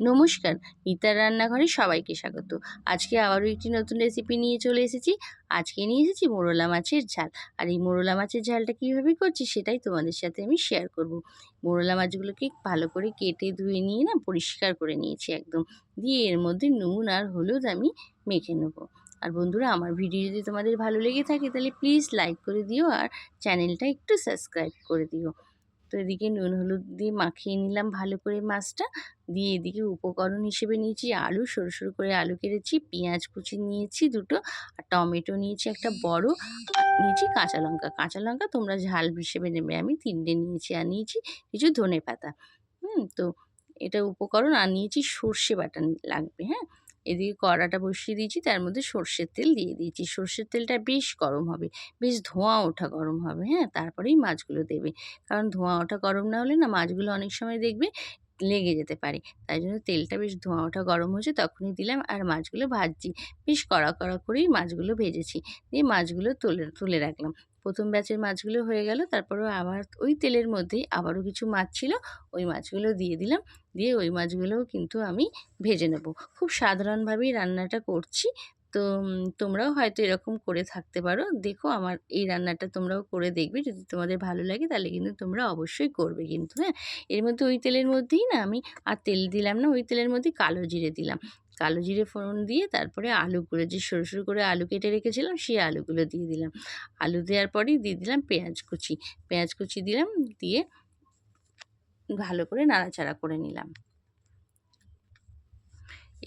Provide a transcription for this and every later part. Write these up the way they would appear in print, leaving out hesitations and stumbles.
নমস্কার, মিতার রান্নাঘরে সবাইকে স্বাগত। আজকে আবারও একটি নতুন রেসিপি নিয়ে চলে এসেছি। আজকে নিয়ে এসেছি মোরলা মাছের ঝাল। আর এই মোরলা মাছের ঝালটা কীভাবে করছি সেটাই তোমাদের সাথে আমি শেয়ার করব। মোরলা মাছগুলোকে ভালো করে কেটে ধুয়ে নিয়ে পরিষ্কার করে নিয়েছি একদম। দিয়ে এর মধ্যে নুন আর হলুদ আমি মেখে নেব। আর বন্ধুরা, আমার ভিডিও যদি তোমাদের ভালো লেগে থাকে তাহলে প্লিজ লাইক করে দিও আর চ্যানেলটা একটু সাবস্ক্রাইব করে দিও। তো এদিকে নুন হলুদ দিয়ে মাখিয়ে নিলাম ভালো করে মাছটা। দিয়ে এদিকে উপকরণ হিসেবে নিয়েছি আলু, সরু সরু করে আলু কেটেছি, পেঁয়াজ কুচি নিয়েছি দুটো, আর টমেটো নিয়েছি একটা বড়, আর নিয়েছি কাঁচা লঙ্কা। কাঁচা লঙ্কা তোমরা ঝাল হিসেবে নেবে, আমি 3টে নিয়েছি। আর নিয়েছি কিছু ধনে পাতা। তো এটা উপকরণ। আর নিয়েছি সর্ষে বাটা লাগবে। হ্যাঁ, এদিকে কড়াটা বসিয়ে দিয়েছি, তার মধ্যে সর্ষের তেল দিয়ে দিয়েছি। সর্ষের তেলটা বেশ গরম হবে, বেশ ধোঁয়া ওঠা গরম হবে। হ্যাঁ, তারপরেই মাছগুলো দেবে, কারণ ধোঁয়া ওঠা গরম না হলে মাছগুলো অনেক সময় দেখবে লেগে যেতে পারে। তাই জন্য তেলটা বেশ ধোঁয়া ওঠা গরম হয়েছে তখনই দিলাম। আর মাছগুলো ভাজছি, বেশ কড়া কড়া করেই মাছগুলো ভেজেছি। দিয়ে মাছগুলো তুলে তুলে রাখলাম। প্রথম ব্যাচের মাছগুলো হয়ে গেল, তারপরেও আবার ওই তেলের মধ্যেই আবারও কিছু মাছ ছিল, ওই মাছগুলো দিয়ে দিলাম। দিয়ে ওই মাছগুলোও কিন্তু আমি ভেজে নেব। খুব সাধারণভাবেই রান্নাটা করছি। তো তোমরাও হয়তো এরকম করে থাকতে পারো। দেখো, আমার এই রান্নাটা তোমরাও করে দেখবে। যদি তোমাদের ভালো লাগে তাহলে কিন্তু তোমরা অবশ্যই করবে কিন্তু। হ্যাঁ, এর মধ্যে ওই তেলের মধ্যেই আমি আর তেল দিলাম না, ওই তেলের মধ্যে কালো জিরে দিলাম। কালো জিরে ফোড়ন দিয়ে তারপরে আলুগুলো, যে সরু সরু করে আলু কেটে রেখেছিলাম সেই আলুগুলো দিয়ে দিলাম। আলু দেওয়ার পরেই দিয়ে দিলাম পেঁয়াজ কুচি। পেঁয়াজ কুচি দিলাম, দিয়ে ভালো করে নাড়াচাড়া করে নিলাম।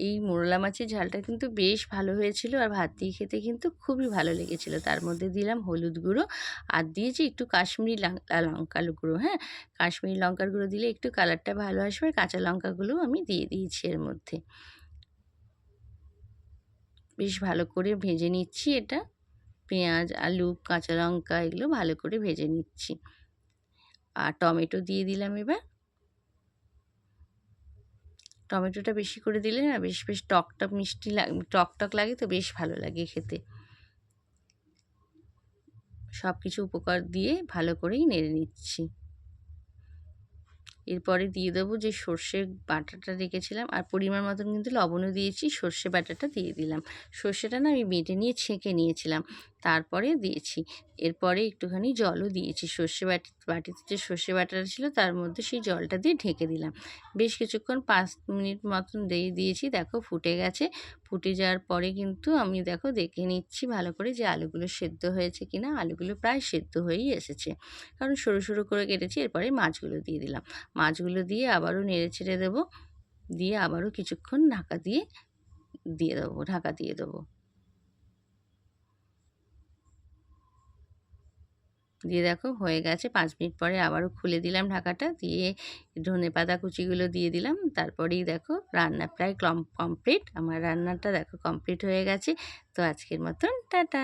এই মোরলা মাছের ঝালটা কিন্তু বেশ ভালো হয়েছিল, আর ভাত দিয়ে খেতে কিন্তু খুবই ভালো লেগেছিল। তার মধ্যে দিলাম হলুদ গুঁড়ো, আর দিয়েছি একটু কাশ্মীরি লঙ্কার গুঁড়ো। হ্যাঁ, কাশ্মীরি লঙ্কার গুঁড়ো দিলে একটু কালারটা ভালো আসবে। কাঁচা লঙ্কাগুলোও আমি দিয়ে দিয়েছি এর মধ্যে। বেশ ভালো করে ভেজে নিচ্ছি এটা। পেঁয়াজ, আলু, কাঁচা লঙ্কা এগুলো ভালো করে ভেজে নিচ্ছি। আর টমেটো দিয়ে দিলাম এবার। টমেটোটা বেশি করে দিলে বেশ বেশ টক মিষ্টি টক লাগে, তো বেশ ভালো লাগে খেতে। সব কিছু উপকরণ দিয়ে ভালো করেই নেড়ে নিচ্ছি। এরপরে দিয়ে দেবো যে সর্ষে বাটাটা রেখেছিলাম, আর পরিমাণ মতন কিন্তু লবণও দিয়েছি। সর্ষে বাটাটা দিয়ে দিলাম। সর্ষেটা আমি বেটে নিয়ে ছেঁকে নিয়েছিলাম, তারপরে দিয়েছি। এরপরে একটুখানি জলও দিয়েছি। বাটিতে যে সর্ষে বাটাটা ছিল তার মধ্যে সেই জলটা দিয়ে ঢেকে দিলাম। বেশ কিছুক্ষণ 5 মিনিট মতন দিয়েছি। দেখো ফুটে গেছে। ফুটে যাওয়ার পরে কিন্তু আমি দেখে নিচ্ছি ভালো করে যে আলুগুলো সেদ্ধ হয়েছে কিনা। আলুগুলো প্রায় সেদ্ধ হয়েই এসেছে, কারণ সরু সরু করে কেটেছি। এরপরে মাছগুলো দিয়ে দিলাম। মাছগুলো দিয়ে আবারও নেড়ে ছেড়ে দেবো। দিয়ে আবারও কিছুক্ষণ ঢাকা দিয়ে দেবো। দিয়ে দেখো হয়ে গেছে। 5 মিনিট পরে আবারও খুলে দিলাম ঢাকাটা। দিয়ে ধনেপাতা কুচিগুলো দিয়ে দিলাম। তারপরেই দেখো রান্না প্রায় কমপ্লিট। আমার রান্নাটা দেখো কমপ্লিট হয়ে গেছে। তো আজকের মতন টাটা।